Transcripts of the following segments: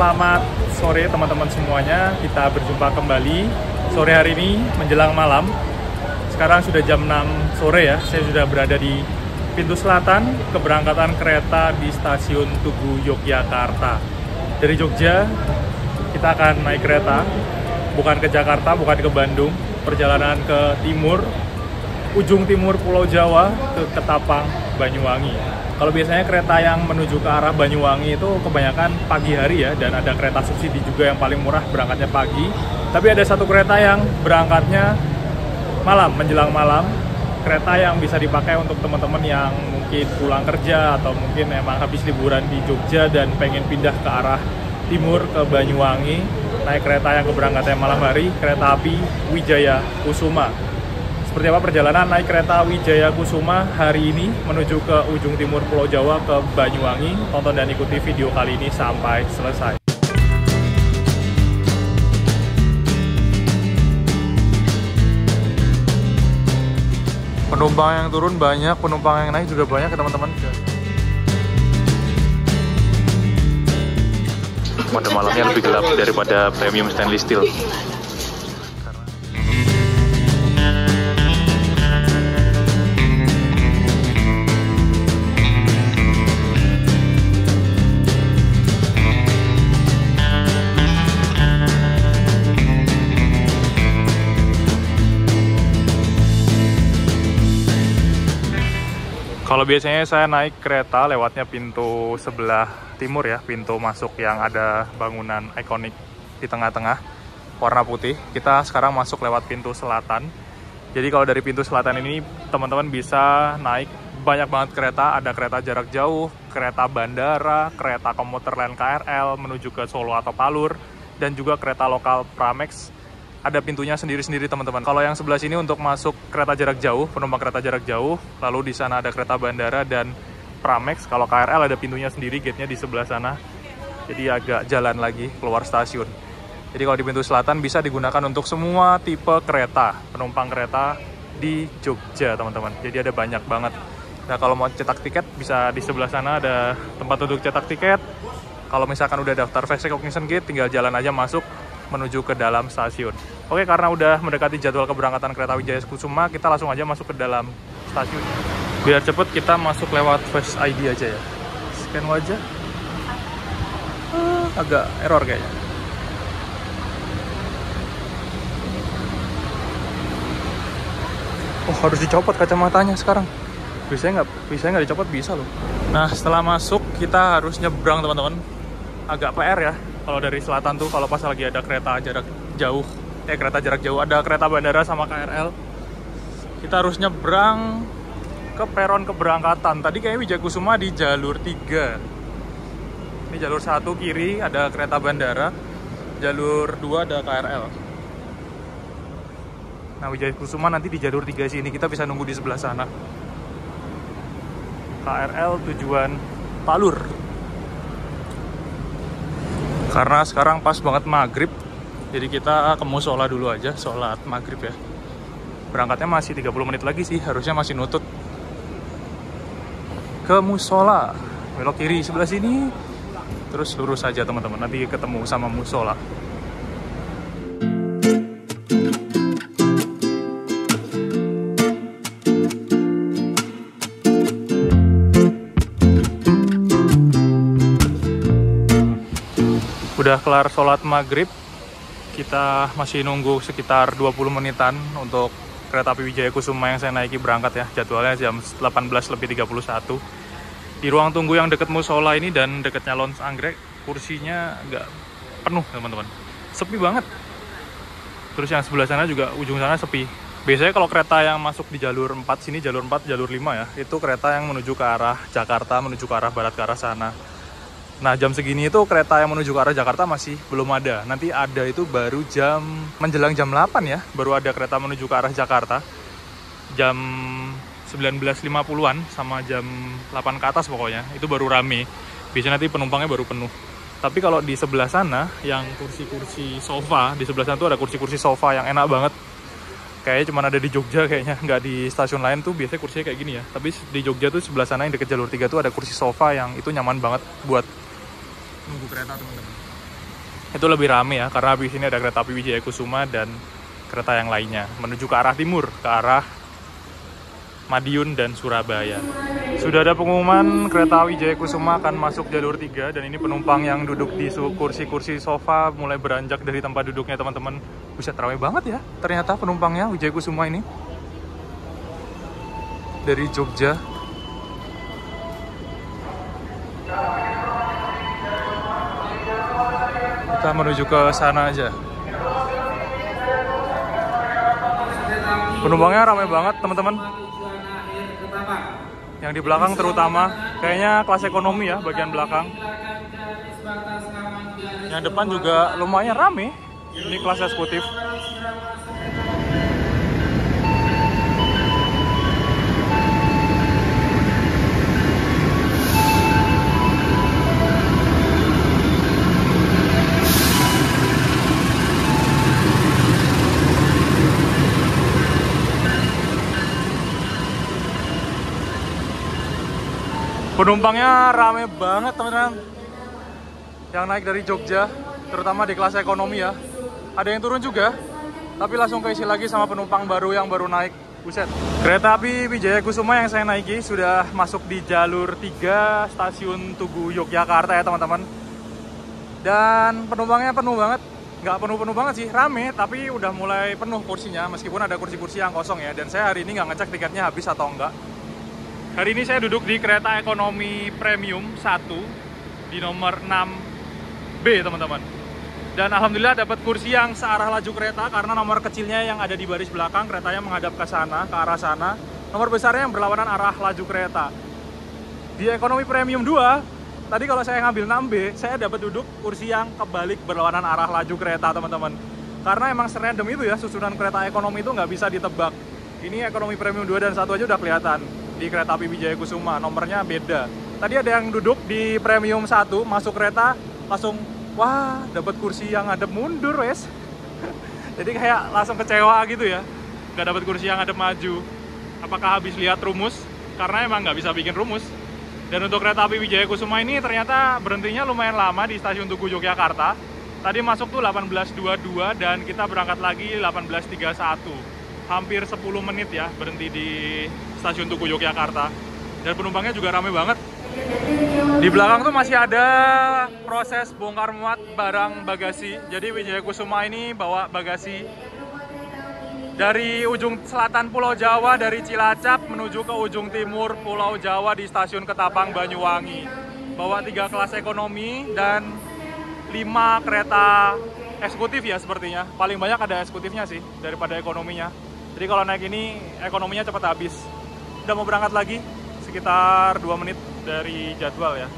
Selamat sore teman-teman semuanya. Kita berjumpa kembali sore hari ini menjelang malam. Sekarang sudah jam 6 sore ya. Saya sudah berada di pintu selatan keberangkatan kereta di stasiun Tugu, Yogyakarta. Dari Jogja kita akan naik kereta, bukan ke Jakarta, bukan ke Bandung, perjalanan ke timur, ujung timur Pulau Jawa, ke Ketapang, Banyuwangi. Kalau biasanya kereta yang menuju ke arah Banyuwangi itu kebanyakan pagi hari ya, dan ada kereta subsidi juga yang paling murah berangkatnya pagi. Tapi ada satu kereta yang berangkatnya malam, menjelang malam. Kereta yang bisa dipakai untuk teman-teman yang mungkin pulang kerja atau mungkin memang habis liburan di Jogja dan pengen pindah ke arah timur ke Banyuwangi. Naik kereta yang keberangkatannya malam hari, kereta api Wijaya Kusuma. Seperti apa perjalanan naik kereta Wijaya Kusuma hari ini menuju ke ujung timur Pulau Jawa ke Banyuwangi? Tonton dan ikuti video kali ini sampai selesai. Penumpang yang turun banyak, penumpang yang naik juga banyak ya teman-teman. Pada malamnya lebih gelap daripada premium stainless steel. Kalau biasanya saya naik kereta lewatnya pintu sebelah timur ya, pintu masuk yang ada bangunan ikonik di tengah-tengah warna putih. Kita sekarang masuk lewat pintu selatan. Jadi kalau dari pintu selatan ini teman-teman bisa naik banyak banget kereta. Ada kereta jarak jauh, kereta bandara, kereta komuter lain KRL menuju ke Solo atau Palur, dan juga kereta lokal Pramex. Ada pintunya sendiri-sendiri teman-teman. Kalau yang sebelah sini untuk masuk kereta jarak jauh, penumpang kereta jarak jauh, lalu di sana ada kereta bandara dan Pramex. Kalau KRL ada pintunya sendiri, gate-nya di sebelah sana. Jadi agak jalan lagi keluar stasiun. Jadi kalau di pintu selatan bisa digunakan untuk semua tipe kereta, penumpang kereta di Jogja teman-teman. Jadi ada banyak banget. Nah kalau mau cetak tiket bisa di sebelah sana ada tempat duduk cetak tiket. Kalau misalkan udah daftar face recognition gate, tinggal jalan aja masuk menuju ke dalam stasiun. Oke, karena udah mendekati jadwal keberangkatan kereta Wijaya Kusuma, kita langsung aja masuk ke dalam stasiun. Biar cepet kita masuk lewat Face ID aja ya. Scan wajah. Agak error kayaknya. Oh, harus dicopot kacamatanya sekarang. Biasanya nggak dicopot, bisa loh. Nah, setelah masuk kita harus nyebrang teman-teman. Agak PR ya. Kalau dari selatan tuh, kalau pas lagi ada kereta jarak jauh, ada kereta bandara sama KRL, kita harus nyebrang ke peron keberangkatan. Tadi kayaknya Wijaya Kusuma di jalur 3. Ini jalur 1 kiri ada kereta bandara, jalur 2 ada KRL. Nah, Wijaya Kusuma nanti di jalur 3 sini, kita bisa nunggu di sebelah sana. KRL tujuan Palur. Karena sekarang pas banget maghrib, jadi kita ke musola dulu aja, sholat maghrib ya. Berangkatnya masih 30 menit lagi sih, harusnya masih nutut. Ke musola, belok kiri sebelah sini, terus lurus aja teman-teman, nanti ketemu sama musola. Udah kelar sholat maghrib, kita masih nunggu sekitar 20 menitan untuk kereta api Wijaya Kusuma yang saya naiki berangkat ya. Jadwalnya jam 18:31. Di ruang tunggu yang deket musola ini dan deketnya lounge anggrek, kursinya nggak penuh teman-teman. Sepi banget. Terus yang sebelah sana juga, ujung sana sepi. Biasanya kalau kereta yang masuk di jalur 4 sini, jalur 4, jalur 5 ya, itu kereta yang menuju ke arah Jakarta, menuju ke arah barat, ke arah sana. Nah, jam segini itu kereta yang menuju ke arah Jakarta masih belum ada. Nanti ada itu baru menjelang jam 8 ya, baru ada kereta menuju ke arah Jakarta. Jam 19.50-an sama jam 8 ke atas pokoknya, itu baru rame. Biasanya nanti penumpangnya baru penuh. Tapi kalau di sebelah sana, yang kursi-kursi sofa, di sebelah sana tuh ada kursi-kursi sofa yang enak banget. Kayaknya cuma ada di Jogja kayaknya, nggak di stasiun lain tuh biasanya kursinya kayak gini ya. Tapi di Jogja tuh sebelah sana yang deket jalur 3 tuh ada kursi sofa yang itu nyaman banget buat nunggu kereta teman-teman. itu lebih rame ya, karena habis ini ada kereta api Wijaya Kusuma dan kereta yang lainnya menuju ke arah timur, ke arah Madiun dan Surabaya. Sudah ada pengumuman kereta Wijaya Kusuma akan masuk jalur 3, dan ini penumpang yang duduk di kursi-kursi sofa mulai beranjak dari tempat duduknya teman-teman. Buset, ramai banget ya ternyata penumpangnya Wijaya Kusuma ini. Dari Jogja. Kita menuju ke sana aja. Penumpangnya ramai banget teman-teman. Yang di belakang terutama, kayaknya kelas ekonomi ya bagian belakang. Yang depan juga lumayan rame. Ini kelas eksekutif. Penumpangnya rame banget teman-teman. Yang naik dari Jogja, terutama di kelas ekonomi ya. Ada yang turun juga, tapi langsung keisi lagi sama penumpang baru yang baru naik. Buset. Kereta api Wijaya Kusuma yang saya naiki sudah masuk di jalur 3 stasiun Tugu Yogyakarta ya teman-teman. Dan penumpangnya penuh banget. Nggak penuh-penuh banget sih, rame, tapi udah mulai penuh kursinya. Meskipun ada kursi-kursi yang kosong ya. Dan saya hari ini nggak ngecek tiketnya habis atau enggak. Hari ini saya duduk di kereta ekonomi premium 1 di nomor 6B teman-teman. Dan alhamdulillah dapat kursi yang searah laju kereta karena nomor kecilnya yang ada di baris belakang keretanya menghadap ke sana, ke arah sana. Nomor besarnya yang berlawanan arah laju kereta. Di ekonomi premium 2, tadi kalau saya ngambil 6B, saya dapat duduk kursi yang kebalik berlawanan arah laju kereta teman-teman. Karena emang serandom itu ya, susunan kereta ekonomi itu nggak bisa ditebak. Ini ekonomi premium 2 dan 1 aja udah kelihatan. Di kereta api Wijaya Kusuma, nomornya beda. Tadi ada yang duduk di premium 1, masuk kereta, langsung, wah, dapat kursi yang ngadep mundur, wes. Jadi kayak langsung kecewa gitu ya, nggak dapat kursi yang ngadep maju. Apakah habis lihat rumus? Karena emang nggak bisa bikin rumus. Dan untuk kereta api Wijaya Kusuma ini ternyata berhentinya lumayan lama di stasiun Tugu Yogyakarta. Tadi masuk tuh 18.22 dan kita berangkat lagi 18.31. Hampir 10 menit ya berhenti di stasiun Tugu Yogyakarta. Dan penumpangnya juga rame banget. Di belakang tuh masih ada proses bongkar muat barang bagasi. Jadi Wijaya Kusuma ini bawa bagasi dari ujung selatan Pulau Jawa, dari Cilacap menuju ke ujung timur Pulau Jawa di stasiun Ketapang, Banyuwangi. Bawa 3 kelas ekonomi dan 5 kereta eksekutif ya sepertinya. Paling banyak ada eksekutifnya sih daripada ekonominya. Jadi kalau naik ini ekonominya cepat habis. Udah mau berangkat lagi sekitar 2 menit dari jadwal ya.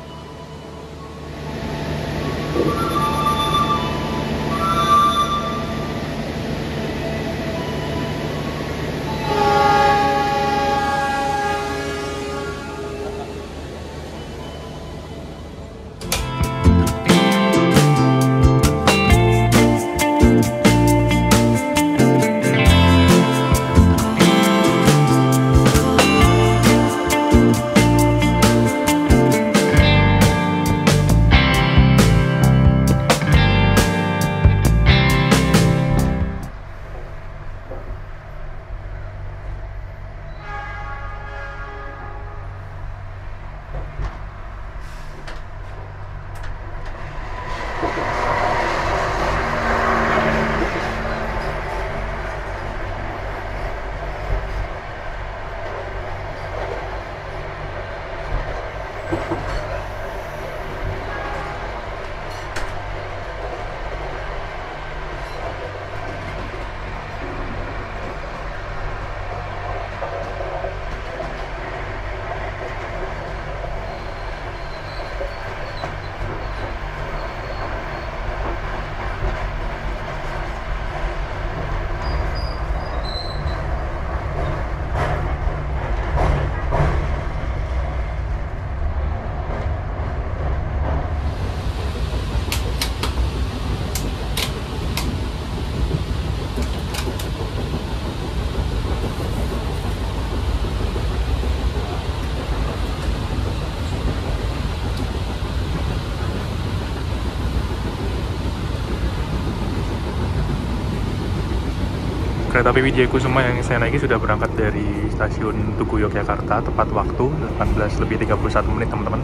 Kereta api Wijaya Kusuma yang saya naiki sudah berangkat dari stasiun Tugu Yogyakarta tepat waktu 18:31 teman-teman.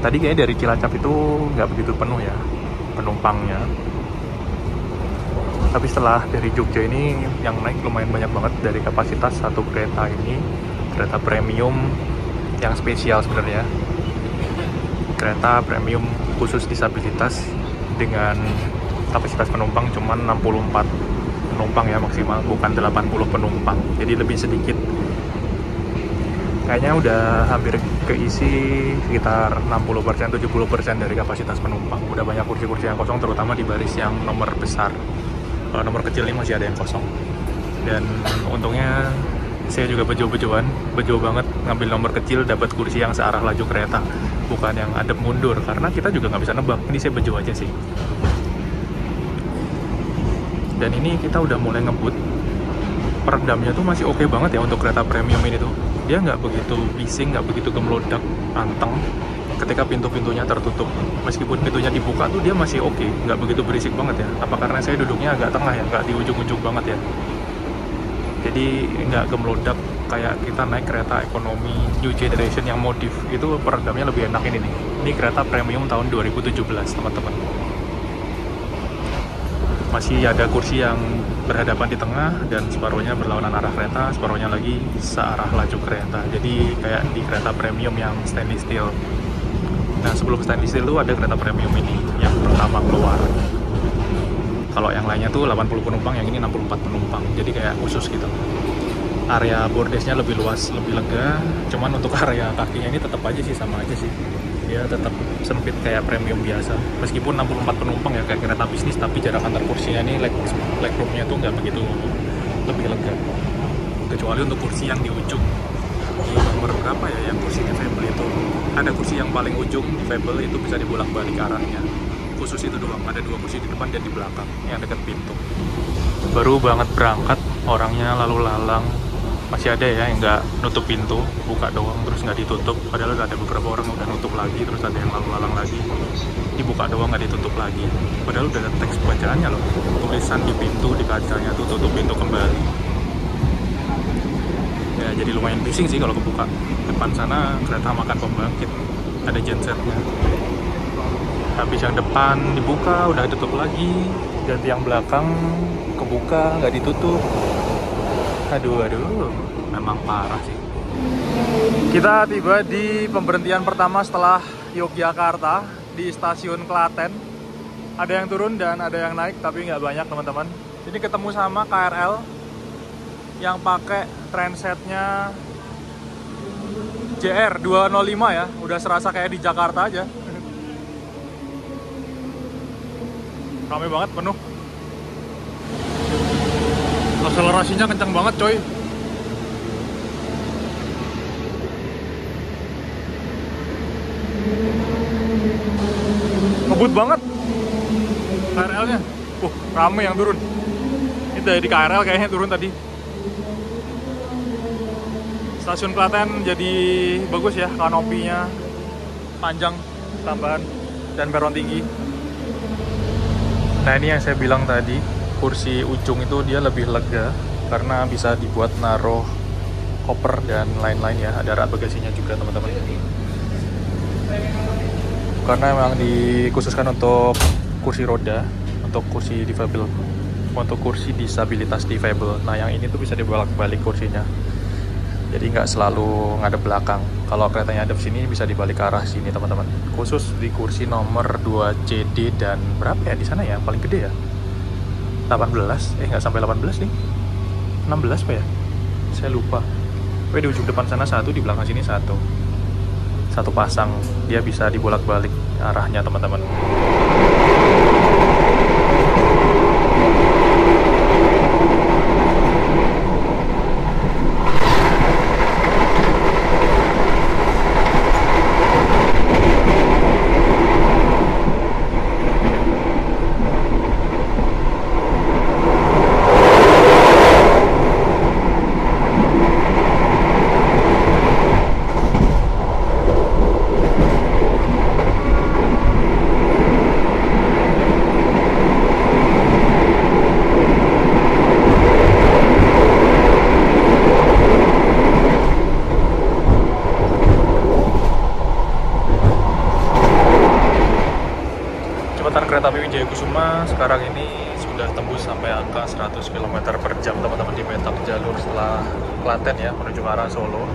Tadi kayaknya dari Cilacap itu nggak begitu penuh ya penumpangnya. Tapi setelah dari Jogja ini yang naik lumayan banyak banget. Dari kapasitas satu kereta ini, kereta premium yang spesial sebenarnya. Kereta premium khusus disabilitas dengan kapasitas penumpang cuma 64 penumpang ya maksimal, bukan 80 penumpang. Jadi lebih sedikit. Kayaknya udah hampir keisi sekitar 60%, 70% dari kapasitas penumpang. Udah banyak kursi-kursi yang kosong, terutama di baris yang nomor besar. Kalau nomor kecil ini masih ada yang kosong. Dan untungnya saya juga bejo banget ngambil nomor kecil, dapat kursi yang searah laju kereta, bukan yang adep mundur, karena kita juga nggak bisa nebak. Ini saya bejo aja sih. Dan ini kita udah mulai ngebut. Peredamnya tuh masih oke banget ya untuk kereta premium ini tuh. Dia nggak begitu bising, nggak begitu gemelodak, anteng ketika pintu-pintunya tertutup. Meskipun pintunya dibuka tuh dia masih oke, nggak begitu berisik banget ya. Apa karena saya duduknya agak tengah ya, nggak di ujung-ujung banget ya. Jadi nggak gemelodak kayak kita naik kereta ekonomi New Generation yang modif. Itu peredamnya lebih enak ini nih. Ini kereta premium tahun 2017 teman-teman. Masih ada kursi yang berhadapan di tengah dan separuhnya berlawanan arah kereta, separuhnya lagi searah laju kereta. Jadi kayak di kereta premium yang stainless steel. Nah, sebelum stainless steel itu ada kereta premium ini yang pertama keluar. Kalau yang lainnya tuh 80 penumpang, yang ini 64 penumpang. Jadi kayak khusus gitu. Area bordesnya lebih luas, lebih lega. Cuman untuk area kakinya ini tetap aja sih, sama aja sih. Dia tetap sempit kayak premium biasa. Meskipun 64 penumpang ya kayak kereta bisnis, tapi jarak antar kursinya ini legroomnya tuh nggak begitu lebih lega. Kecuali untuk kursi yang di ujung. Di nomor berapa ya yang kursi difabel itu? Ada kursi yang paling ujung difabel itu bisa dibolak-balik arahnya. Khusus itu doang, ada dua kursi di depan dan di belakang yang dekat pintu. Baru banget berangkat, orangnya lalu lalang. Masih ada ya yang nggak nutup pintu, buka doang terus nggak ditutup. Padahal ada beberapa orang yang udah nutup lagi, terus ada yang lalu lalang lagi, dibuka doang nggak ditutup lagi. Padahal udah ada teks bacaannya loh, tulisan di pintu, di kacanya tuh tutup pintu kembali. Ya jadi lumayan bising sih kalau kebuka. Depan sana kereta makan pembangkit, ada gensetnya. Habis yang depan dibuka, udah ditutup lagi. Ganti yang belakang kebuka, nggak ditutup. Aduh, memang parah sih. Kita tiba di pemberhentian pertama setelah Yogyakarta di stasiun Klaten. Ada yang turun dan ada yang naik, tapi nggak banyak teman-teman. Ini ketemu sama KRL yang pakai transetnya JR 205 ya. Udah serasa kayak di Jakarta aja. Ramai banget, penuh. Akselerasinya kencang banget coy. Ngebut banget KRL-nya. Rame yang turun. Ini dari KRL kayaknya turun tadi. Stasiun Klaten jadi bagus ya, kanopinya panjang, tambahan, dan peron tinggi. Nah ini yang saya bilang tadi, kursi ujung itu dia lebih lega karena bisa dibuat naruh koper dan lain-lain ya. Ada rak bagasinya juga teman-teman. Karena memang dikhususkan untuk kursi roda, untuk kursi difabel, untuk kursi disabilitas difabel. Nah yang ini tuh bisa dibolak-balik kursinya. Jadi nggak selalu ngadep belakang. Kalau keretanya ada sini bisa dibalik ke arah sini teman-teman. Khusus di kursi nomor 2 CD dan berapa ya di sana ya? Paling gede ya? 18? Nggak sampai 18 nih. 16 Pak ya? Saya lupa. Di ujung depan sana satu, di belakang sini satu. Satu pasang. Dia bisa dibolak-balik arahnya teman-teman. Kusuma sekarang ini sudah tembus sampai angka 100 km per jam teman-teman di petak jalur setelah Klaten ya menuju ke arah Solo.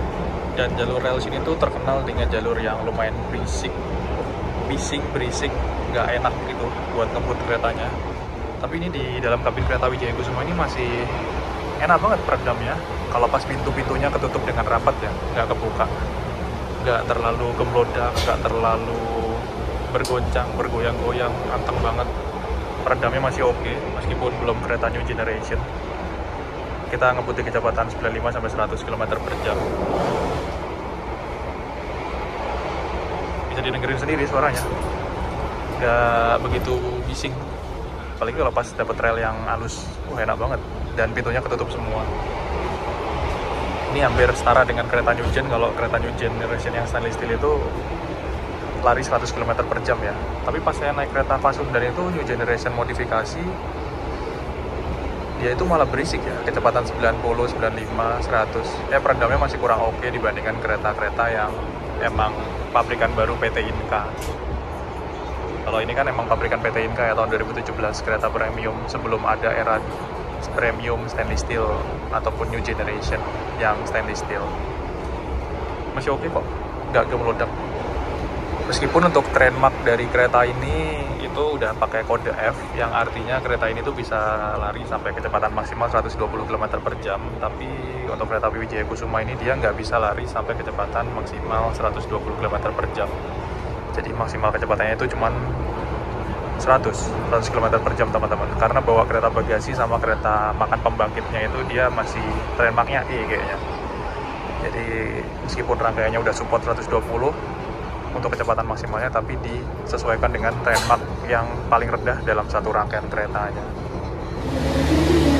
Dan jalur rel sini tuh terkenal dengan jalur yang lumayan berisik, nggak enak gitu buat ngebut keretanya. Tapi ini di dalam kabin kereta Wijaya Kusuma ini masih enak banget peredamnya. Kalau pas pintu-pintunya ketutup dengan rapat ya, nggak kebuka, nggak terlalu gemlodak, nggak terlalu bergoncang, bergoyang-goyang, anteng banget. Peredamnya masih oke, meskipun belum kereta new generation. Kita ngebut di kecepatan 95 sampai 100 km per jam. Bisa didengerin sendiri suaranya, nggak begitu bising. Apalagi kalau pas dapet rel yang halus, enak banget. Dan pintunya ketutup semua. Ini hampir setara dengan kereta new gen. Kalau kereta new generation yang stainless steel itu lari 100 km per jam ya. Tapi pas saya naik kereta Pasundan itu new generation modifikasi, dia itu malah berisik ya, kecepatan 90, 95, 100. Peredamnya masih kurang oke dibandingkan kereta-kereta yang emang pabrikan baru PT Inka. Kalau ini kan emang pabrikan PT Inka ya, tahun 2017, kereta premium sebelum ada era premium stainless steel ataupun new generation yang stainless steel. Masih oke kok, nggak gemelodak. Meskipun untuk trademark dari kereta ini itu udah pakai kode F, yang artinya kereta ini tuh bisa lari sampai kecepatan maksimal 120 km per jam. Tapi untuk kereta api Wijaya Kusuma ini dia nggak bisa lari sampai kecepatan maksimal 120 km per jam. Jadi maksimal kecepatannya itu cuman 100 km per jam teman-teman. Karena bawa kereta bagasi sama kereta makan pembangkitnya itu dia masih trademarknya E kayaknya. Jadi meskipun rangkaiannya udah support 120 untuk kecepatan maksimalnya, tapi disesuaikan dengan trademark yang paling rendah dalam satu rangkaian keretanya.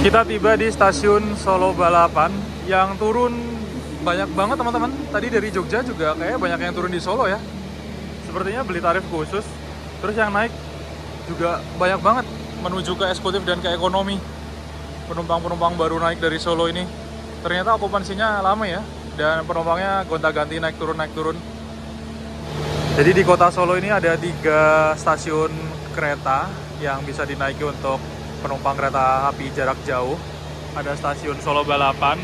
Kita tiba di stasiun Solo Balapan. Yang turun banyak banget teman-teman. Tadi dari Jogja juga kayak banyak yang turun di Solo ya. Sepertinya beli tarif khusus. Terus yang naik juga banyak banget menuju ke eksekutif dan ke ekonomi. Penumpang-penumpang baru naik dari Solo ini. Ternyata okupansinya lama ya. Dan penumpangnya gonta-ganti naik turun. Jadi di kota Solo ini ada 3 stasiun kereta yang bisa dinaiki untuk penumpang kereta api jarak jauh. Ada stasiun Solo Balapan.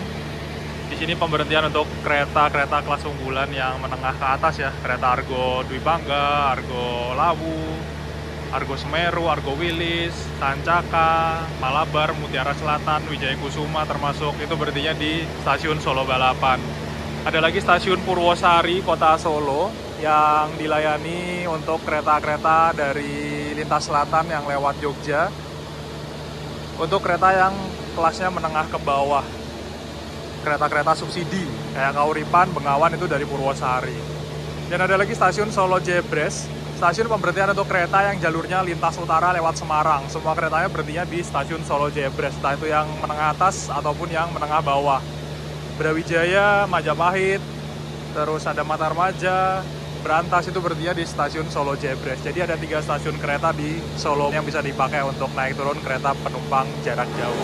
Di sini pemberhentian untuk kereta-kereta kelas unggulan yang menengah ke atas ya. Kereta Argo Dwi Bangga, Argo Lawu, Argo Semeru, Argo Wilis, Sancaka, Malabar, Mutiara Selatan, Wijaya Kusuma termasuk, itu berhentinya di stasiun Solo Balapan. Ada lagi stasiun Purwosari, kota Solo, yang dilayani untuk kereta-kereta dari lintas selatan yang lewat Jogja. Untuk kereta yang kelasnya menengah ke bawah, kereta-kereta subsidi kayak Kauripan, Bengawan itu dari Purwosari. Dan ada lagi stasiun Solo Jebres, stasiun pemberhentian untuk kereta yang jalurnya lintas utara lewat Semarang. Semua keretanya berhentinya di stasiun Solo Jebres, entah itu yang menengah atas ataupun yang menengah bawah. Brawijaya, Majapahit, terus ada Matarmaja, Berantas itu berhentinya di stasiun Solo Jebres. Jadi ada 3 stasiun kereta di Solo yang bisa dipakai untuk naik turun kereta penumpang jarak jauh.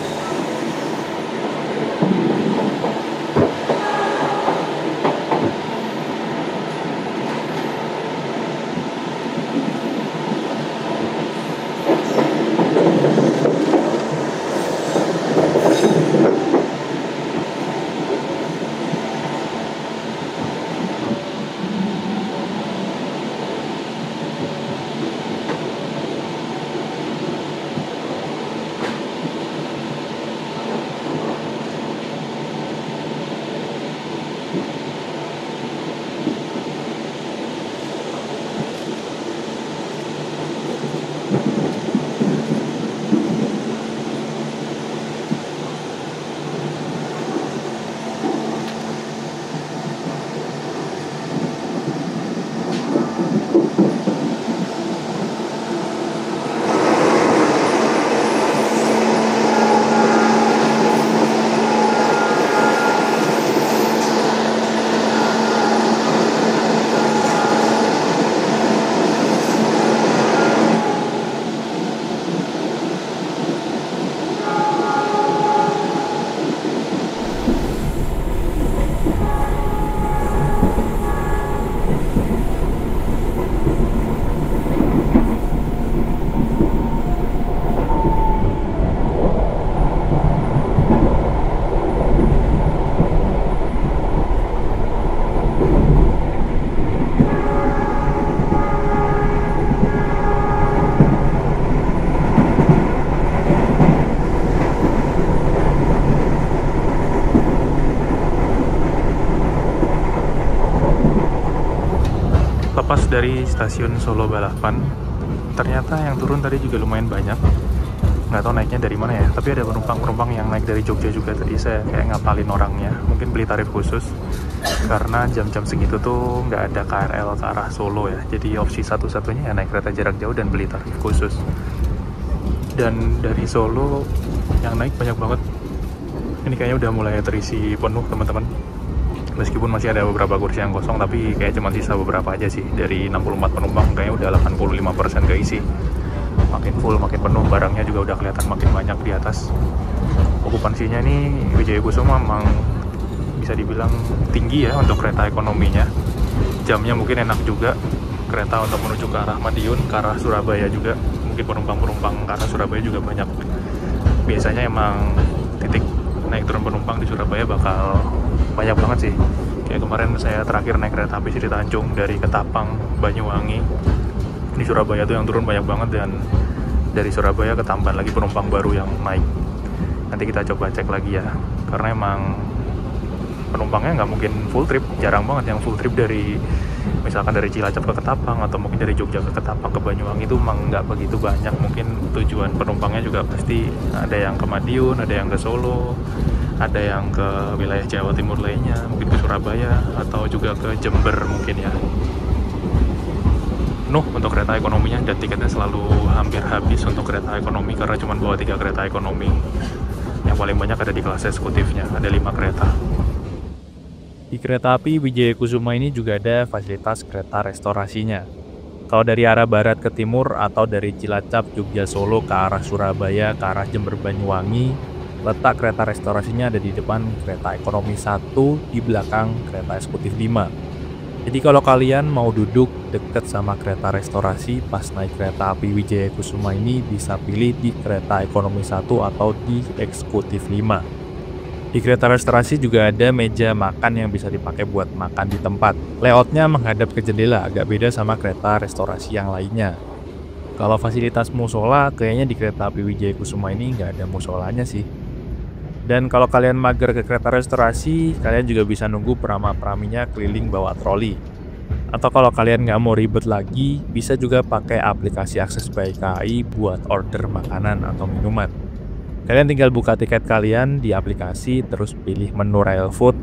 Pas dari stasiun Solo Balapan, ternyata yang turun tadi juga lumayan banyak. Nggak tahu naiknya dari mana ya, tapi ada penumpang-penumpang yang naik dari Jogja juga. Tadi saya kayak ngapalin orangnya, mungkin beli tarif khusus karena jam-jam segitu tuh nggak ada KRL ke arah Solo ya, jadi opsi satu-satunya ya naik kereta jarak jauh dan beli tarif khusus. Dan dari Solo yang naik banyak banget, ini kayaknya udah mulai terisi penuh teman-teman, meskipun masih ada beberapa kursi yang kosong, tapi kayak cuma sisa beberapa aja sih. Dari 64 penumpang kayaknya udah 85% keisi. Makin full, makin penuh, barangnya juga udah kelihatan makin banyak di atas. Okupansinya nih Wijaya Kusuma memang bisa dibilang tinggi ya untuk kereta ekonominya. Jamnya mungkin enak juga, kereta untuk menuju ke arah Madiun, ke arah Surabaya juga. Mungkin penumpang-penumpang ke arah Surabaya juga banyak. Biasanya emang titik naik turun penumpang di Surabaya bakal banyak banget sih. Kayak kemarin saya terakhir naik kereta api Sri Tanjung dari Ketapang, Banyuwangi. Di Surabaya tuh yang turun banyak banget, dan dari Surabaya ketambahan lagi penumpang baru yang naik. Nanti kita coba cek lagi ya, karena emang penumpangnya nggak mungkin full trip, jarang banget yang full trip dari misalkan dari Cilacap ke Ketapang, atau mungkin dari Jogja ke Ketapang ke Banyuwangi, itu emang nggak begitu banyak. Mungkin tujuan penumpangnya juga pasti ada yang ke Madiun, ada yang ke Solo, ada yang ke wilayah Jawa Timur lainnya, mungkin ke Surabaya, atau juga ke Jember mungkin ya. Penuh untuk kereta ekonominya, dan tiketnya selalu hampir habis untuk kereta ekonomi karena cuma bawa 3 kereta ekonomi. Yang paling banyak ada di kelas eksekutifnya, ada 5 kereta. Di kereta api Wijaya Kusuma ini juga ada fasilitas kereta restorasinya. Kalau dari arah barat ke timur atau dari Cilacap, Jogja, Solo ke arah Surabaya, ke arah Jember, Banyuwangi, letak kereta restorasinya ada di depan kereta ekonomi 1, di belakang kereta eksekutif 5. Jadi kalau kalian mau duduk deket sama kereta restorasi pas naik kereta api Wijaya Kusuma ini, bisa pilih di kereta ekonomi 1 atau di eksekutif 5. Di kereta restorasi juga ada meja makan yang bisa dipakai buat makan di tempat. Layoutnya menghadap ke jendela, agak beda sama kereta restorasi yang lainnya. Kalau fasilitas musola, kayaknya di kereta api Wijaya Kusuma ini nggak ada musolanya sih. Dan kalau kalian mager ke kereta restorasi, kalian juga bisa nunggu perama-peraminya keliling bawa troli. Atau kalau kalian nggak mau ribet lagi, bisa juga pakai aplikasi Akses by KAI buat order makanan atau minuman. Kalian tinggal buka tiket kalian di aplikasi, terus pilih menu Rail Food,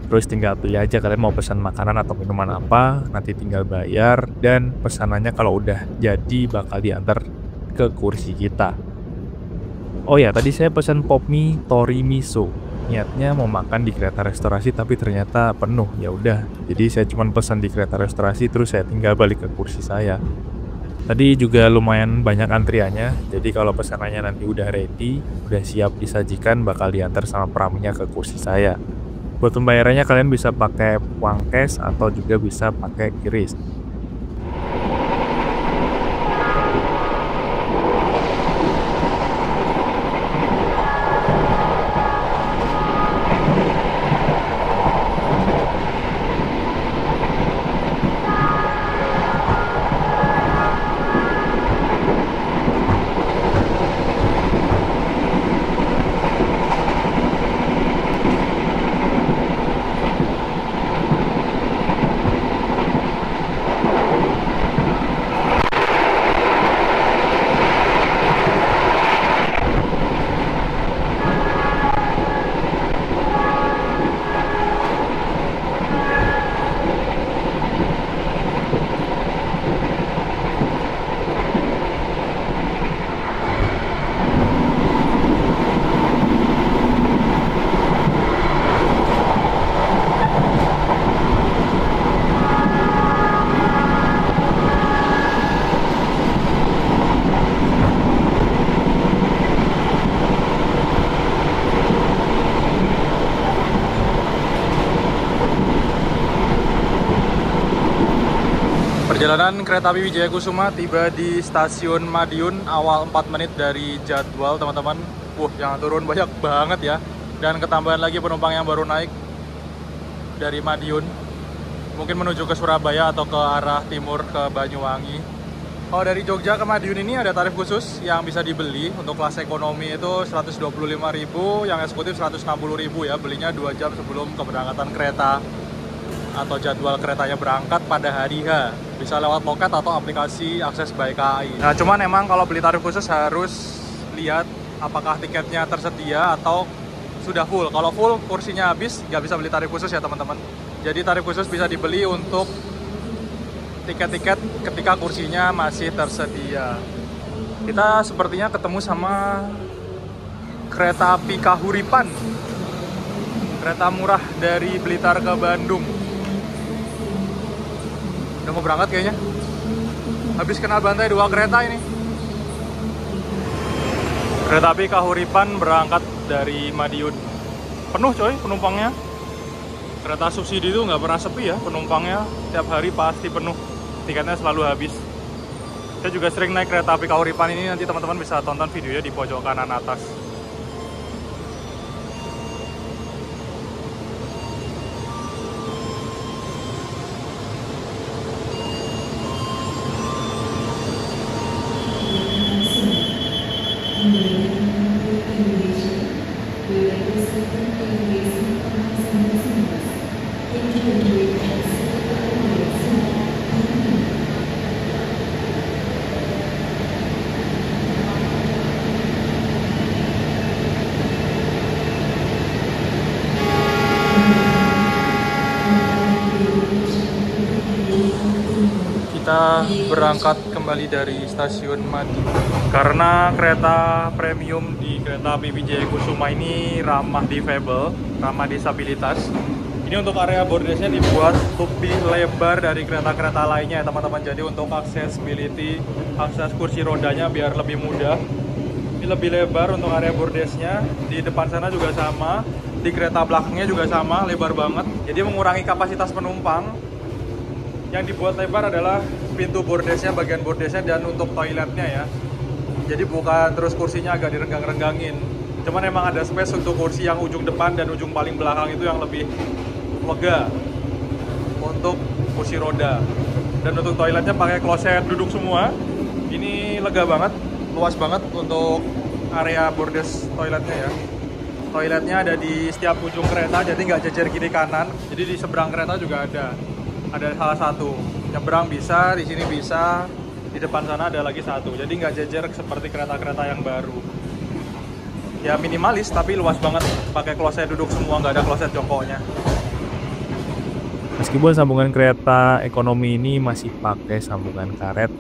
terus tinggal pilih aja kalian mau pesan makanan atau minuman apa, nanti tinggal bayar, dan pesanannya kalau udah jadi bakal diantar ke kursi kita. Oh ya, tadi saya pesan pop mie tori miso. Niatnya mau makan di kereta restorasi tapi ternyata penuh. Ya udah, jadi saya cuma pesan di kereta restorasi terus saya tinggal balik ke kursi saya. Tadi juga lumayan banyak antriannya. Jadi kalau pesanannya nanti udah ready, udah siap disajikan, bakal diantar sama praminya ke kursi saya. Buat pembayarannya kalian bisa pakai uang cash atau juga bisa pakai QRIS. Perjalanan kereta api Wijaya Kusuma tiba di stasiun Madiun awal 4 menit dari jadwal, teman-teman. Yang turun banyak banget ya. Dan ketambahan lagi penumpang yang baru naik dari Madiun. Mungkin menuju ke Surabaya atau ke arah timur ke Banyuwangi. Kalau dari Jogja ke Madiun ini ada tarif khusus yang bisa dibeli. Untuk kelas ekonomi itu 125.000, yang eksekutif 160.000 ya. Belinya 2 jam sebelum keberangkatan kereta atau jadwal keretanya berangkat pada hari H. Bisa lewat loket atau aplikasi akses by KAI. Nah, cuman emang kalau beli tarif khusus harus lihat apakah tiketnya tersedia atau sudah full. Kalau full, kursinya habis, nggak bisa beli tarif khusus ya teman-teman. Jadi tarif khusus bisa dibeli untuk tiket-tiket ketika kursinya masih tersedia. Kita sepertinya ketemu sama kereta api Kahuripan. Kereta murah dari Blitar ke Bandung. Udah mau berangkat kayaknya. Habis kena bantai 2 kereta ini. Kereta api Kahuripan berangkat dari Madiun. Penuh coy penumpangnya. Kereta subsidi itu nggak pernah sepi ya penumpangnya. Tiap hari pasti penuh. Tiketnya selalu habis. Saya juga sering naik kereta api Kahuripan ini. Nanti teman-teman bisa tonton videonya di pojok kanan atas. Kita berangkat kembali dari stasiun Madiun karena kereta premium di kereta api Wijaya Kusuma ini ramah difabel, ramah disabilitas. Ini untuk area bordesnya dibuat lebih lebar dari kereta-kereta lainnya ya teman-teman. Jadi untuk accessibility, akses kursi rodanya biar lebih mudah. Ini lebih lebar untuk area bordesnya. Di depan sana juga sama, di kereta belakangnya juga sama, lebar banget. Jadi mengurangi kapasitas penumpang. Yang dibuat lebar adalah pintu bordesnya, bagian bordesnya, dan untuk toiletnya ya. Jadi bukan terus kursinya agak direnggang-renggangin. Cuman emang ada space untuk kursi yang ujung depan dan ujung paling belakang itu yang lebih lega untuk kursi roda. Dan untuk toiletnya pakai kloset duduk semua. Ini lega banget, luas banget untuk area bordes toiletnya ya. Toiletnya ada di setiap ujung kereta, jadi nggak jejer kiri kanan. Jadi di seberang kereta juga ada salah satu. Nyebrang bisa, di sini bisa, di depan sana ada lagi satu. Jadi nggak jejer seperti kereta-kereta yang baru. Ya minimalis tapi luas banget, pakai kloset duduk semua, nggak ada kloset jongkoknya. Meskipun sambungan kereta ekonomi ini masih pakai sambungan karet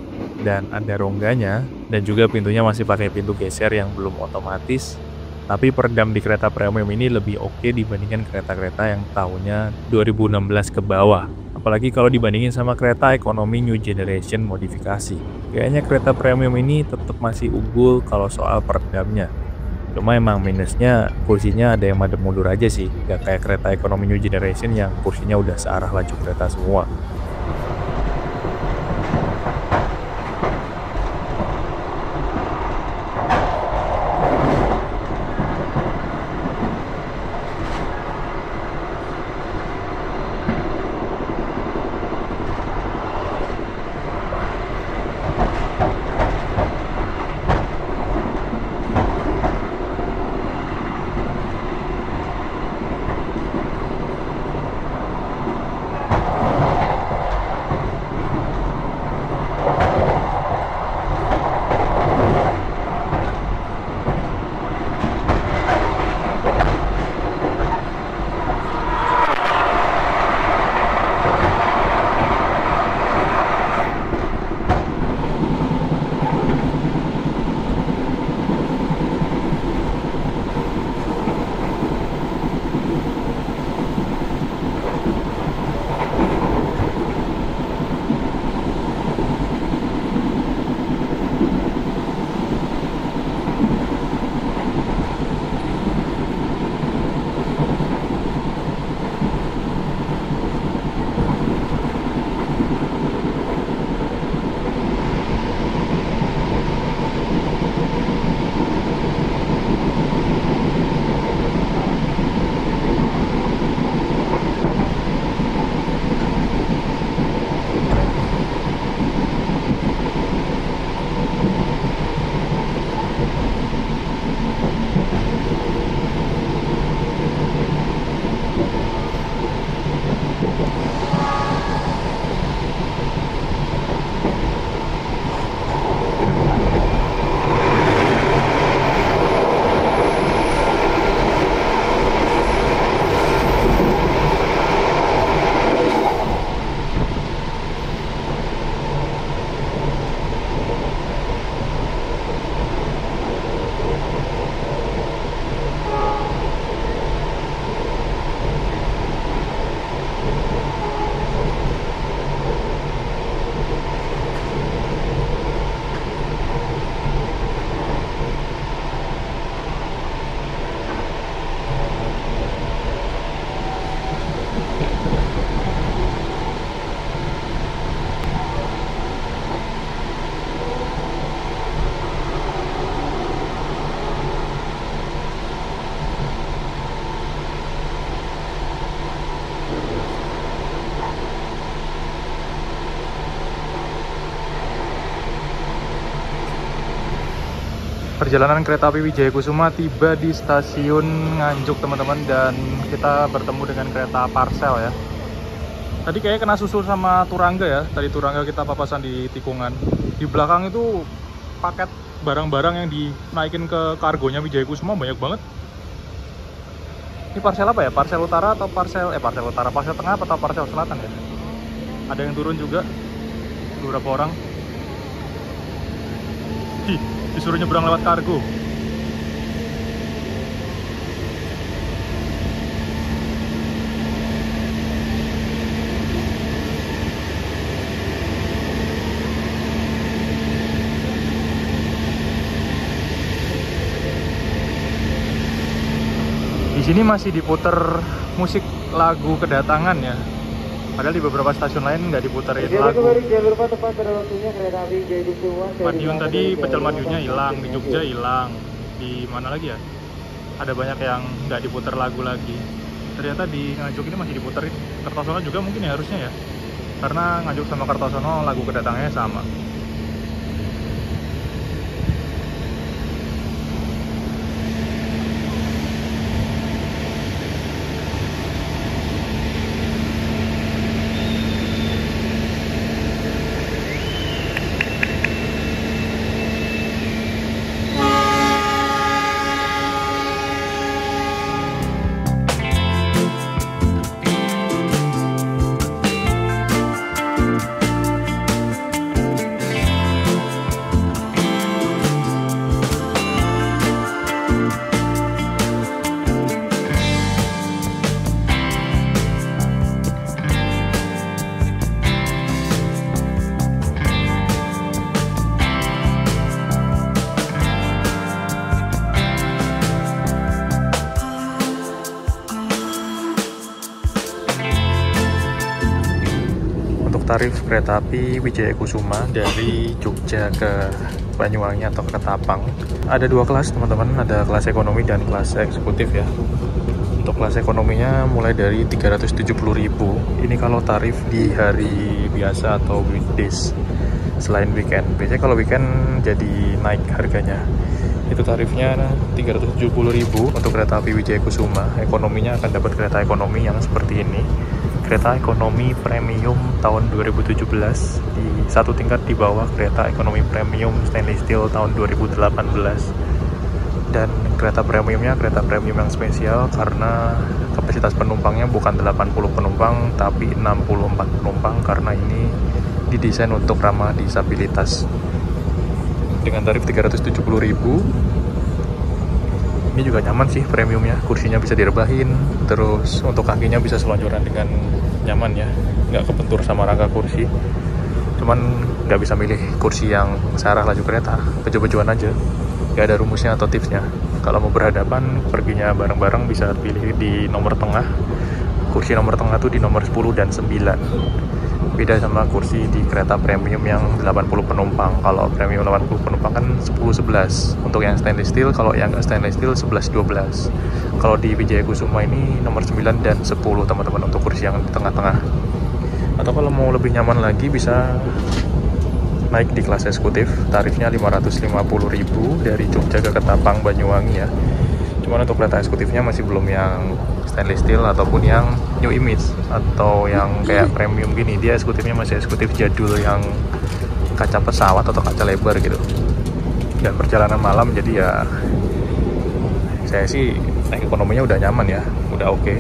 dan ada rongganya, dan juga pintunya masih pakai pintu geser yang belum otomatis, tapi peredam di kereta premium ini lebih oke dibandingkan kereta-kereta yang tahunnya 2016 ke bawah. Apalagi kalau dibandingin sama kereta ekonomi new generation modifikasi. Kayaknya kereta premium ini tetap masih unggul kalau soal peredamnya. Cuma emang minusnya kursinya ada yang madep mundur aja sih. Gak kayak kereta ekonomi new generation yang kursinya udah searah laju kereta semua. Perjalanan kereta api Wijaya Kusuma tiba di stasiun Nganjuk teman-teman, dan kita bertemu dengan kereta Parcel ya. Tadi kayaknya kena susul sama Turangga ya. Tadi Turangga kita papasan di tikungan. Di belakang itu paket barang-barang yang dinaikin ke kargonya Wijaya Kusuma banyak banget. Ini parcel apa ya? Parcel utara atau parcel utara, parcel tengah atau parcel selatan ya? Ada yang turun juga, beberapa orang. Disuruh nyebrang lewat kargo. Di sini masih diputer musik lagu kedatangan ya. Padahal di beberapa stasiun lain nggak diputerin lagu. Madiun tadi pecel Madiunnya hilang, di Jogja hilang. Di mana lagi ya? Ada banyak yang nggak diputer lagu lagi. Ternyata di Nganjuk ini masih diputerin. Kertosono juga mungkin ya harusnya ya. Karena Nganjuk sama Kertosono lagu kedatangannya sama. Tarif kereta api Wijaya Kusuma dari Jogja ke Banyuwangi atau ke Ketapang ada dua kelas teman-teman, ada kelas ekonomi dan kelas eksekutif ya. Untuk kelas ekonominya mulai dari 370.000. Ini kalau tarif di hari biasa atau weekdays, selain weekend. Biasanya kalau weekend jadi naik harganya. Itu tarifnya 370.000 untuk kereta api Wijaya Kusuma. Ekonominya akan dapat kereta ekonomi yang seperti ini. Kereta ekonomi premium tahun 2017 di satu tingkat di bawah kereta ekonomi premium stainless steel tahun 2018. Dan kereta premiumnya kereta premium yang spesial karena kapasitas penumpangnya bukan 80 penumpang tapi 64 penumpang, karena ini didesain untuk ramah disabilitas. Dengan tarif 370.000 ini juga nyaman sih premiumnya, kursinya bisa direbahin, terus untuk kakinya bisa selonjoran dengan nyaman ya, nggak kebentur sama rangka kursi. Cuman nggak bisa milih kursi yang searah laju kereta, bejo-bejoan aja, nggak ada rumusnya atau tipsnya. Kalau mau berhadapan, perginya bareng-bareng bisa pilih di nomor tengah. Kursi nomor tengah tuh di nomor 10 dan 9. Beda sama kursi di kereta premium yang 80 penumpang. Kalau premium 80 penumpang kan 10-11 untuk yang stainless steel, kalau yang nggak stainless steel 11-12. Kalau di Wijaya Kusuma ini nomor 9 dan 10 teman-teman untuk kursi yang di tengah-tengah. Atau kalau mau lebih nyaman lagi bisa naik di kelas eksekutif, tarifnya 550.000 dari Jogja ke Ketapang Banyuwangi ya. Cuman untuk kereta eksekutifnya masih belum yang stainless steel ataupun yang new image atau yang kayak premium gini. Dia eksekutifnya masih eksekutif jadul yang kaca pesawat atau kaca lebar gitu. Dan perjalanan malam, jadi ya saya sih naik ekonominya udah nyaman ya, udah oke.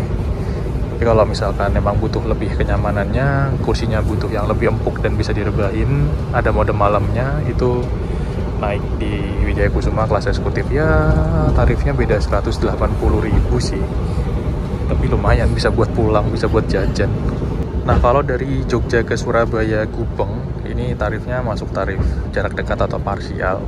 Tapi kalau misalkan memang butuh lebih kenyamanannya, kursinya butuh yang lebih empuk dan bisa direbahin, ada mode malamnya, itu naik di Wijaya Kusuma kelas eksekutif ya. Tarifnya beda 180.000 sih, tapi lumayan bisa buat pulang, bisa buat jajan. Nah kalau dari Jogja ke Surabaya Gubeng ini tarifnya masuk tarif jarak dekat atau parsial,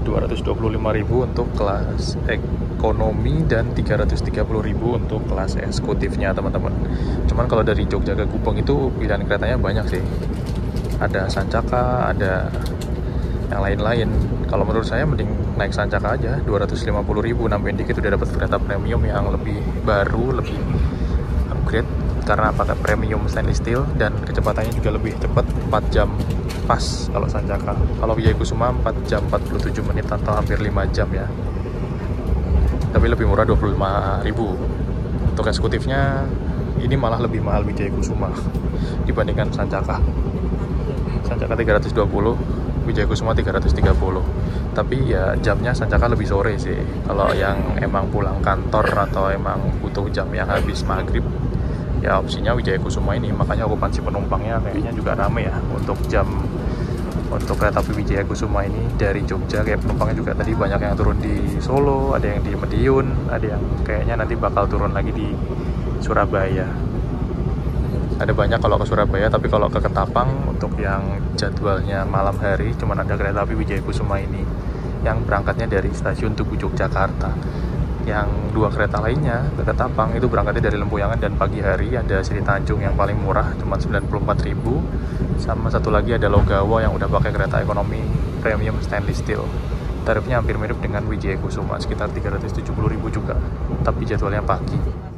225.000 untuk kelas ekonomi dan 330.000 untuk kelas eksekutifnya teman-teman. Cuman kalau dari Jogja ke Gubeng itu pilihan keretanya banyak sih, ada Sancaka, ada yang lain-lain. Kalau menurut saya mending naik Sancaka aja, 250.000, nambahin dikit udah dapat kereta premium yang lebih baru, lebih upgrade. karena pakai premium stainless steel dan kecepatannya juga lebih cepat, 4 jam pas kalau Sancaka. Kalau Wijaya Kusuma 4 jam 47 menit atau hampir 5 jam ya. Tapi lebih murah 25.000. Untuk eksekutifnya ini malah lebih mahal Wijaya Kusuma dibandingkan Sancaka. Sancaka 320, Wijaya Kusuma 330. Tapi ya jamnya Sancaka lebih sore sih. Kalau yang emang pulang kantor atau emang butuh jam yang habis maghrib, ya opsinya Wijaya Kusuma ini. Makanya okupansi penumpangnya kayaknya juga rame ya untuk kereta api Wijaya Kusuma ini dari Jogja. Kayak penumpangnya juga tadi banyak yang turun di Solo, ada yang di Madiun, ada yang kayaknya nanti bakal turun lagi di Surabaya. Ada banyak kalau ke Surabaya, tapi kalau ke Ketapang untuk yang jadwalnya malam hari cuman ada kereta api Wijaya Kusuma ini yang berangkatnya dari stasiun Tugu Yogyakarta. Yang 2 kereta lainnya ke Ketapang itu berangkatnya dari Lempuyangan, dan pagi hari ada Sri Tanjung yang paling murah cuma 94.000, sama satu lagi ada Logawa yang udah pakai kereta ekonomi premium stainless steel. Tarifnya hampir mirip dengan Wijaya Kusuma, sekitar 370.000 juga, tapi jadwalnya pagi.